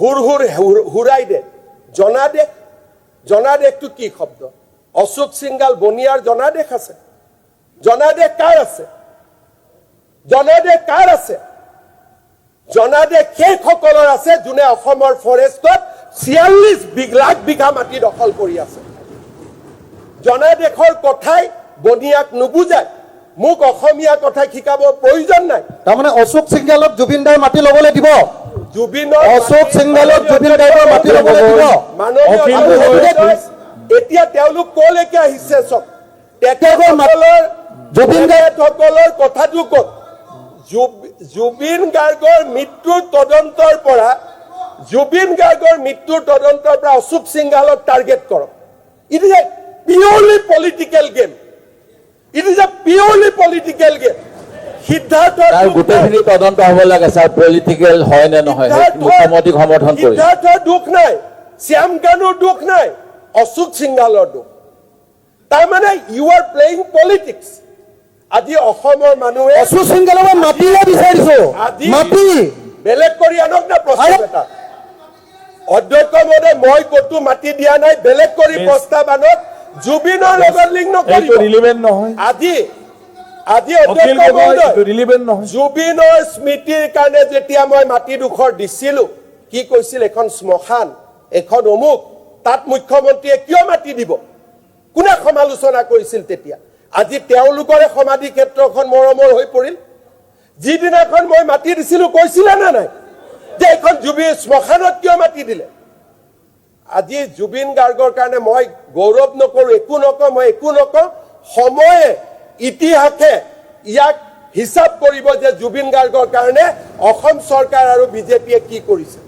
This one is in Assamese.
হুৰাই দে জনাদেশটো কি শব্দ অশোক সিংগাল বনিয়াৰ জনাদেশ আছে জনাদেশ কাৰ আছে জনাদেশ সেইসকলৰ আছে যোনে অসমৰ ফৰেষ্টত 46 লাখ বিঘা মাটি দখল কৰি আছে জনাদেশৰ কথাই বনিয়াক নুবুজায় মোক অসমীয়া কথা শিকাব প্ৰয়োজন নাই তাৰমানে অশোক সিংগালক জুবিন দাই মাটি ল'বলৈ দিব অশোক সিংগালক জুবিন দাই মাটি ল'বলৈ দিব এতিয়া তেওঁলোক কলৈকে আহিছে চব তেখেতসকলৰ জুবিন গাৰ্গসকলৰ কথাটো কত জুবিন গাৰ্গৰ মৃত্যুৰ তদন্তৰ পৰা অশোক সিংগালক টাৰ্গেট কৰক it is a purely political game সিদ্ধাৰ্থৰ গোটেইখিনি তদন্ত হ'ব লাগে স্যাৰ পলিটিকেল হয় নে নহয় মুখ্যমন্ত্ৰীক সমৰ্থন কৰি সিদ্ধাৰ্থৰ দুখ নাই শ্যাম গানুৰ দুখ নাই অশোক সিংগালৰ দুখ তাৰমানে ইউ আৰ প্লেইং পলিটিক্স আজি অসমৰ মানুহে অশোক সিংগালক মাটিলে বিচাৰিছো মাটি বেলেগ কৰি আনক না প্ৰস্তাৱ এটা অধ্যক্ষ মহোদয় মই কতো মাটি দিয়া নাই বেলেগ কৰি প্ৰস্তাৱ আনক জুবিনৰ লগত লিংক নকৰিব ৰিলিভেন্ট নহয় আজি অধ্যক্ষ মহোদয় ৰিলিভেন্ট নহয় জুবিনৰ স্মৃতিৰ কাৰণে যেতিয়া মই মাটিডোখৰ দিছিলো কি কৈছিল এখন শ্মশান এখন অমুক তাত মুখ্যমন্ত্ৰীয়ে কিয় মাটি দিব কোনে সমালোচনা কৰিছিল তেতিয়া আজি তেওঁলোকৰে সমাধি ক্ষেত্ৰখন মৰমৰ হৈ পৰিল যিদিনাখন মই মাটি দিছিলো কৈছিলে না নাই যে এখন জুবিন শ্মশানত কিয় মাটি দিলে আজি জুবিন গাৰ্গৰ কাৰণে মই গৌৰৱ নকৰো একো নকওঁ সময়ে ইতিহাসে ইয়াক হিচাপ কৰিব যে জুবিন গাৰ্গৰ কাৰণে অসম চৰকাৰ আৰু বিজেপিয়ে কি কৰিছে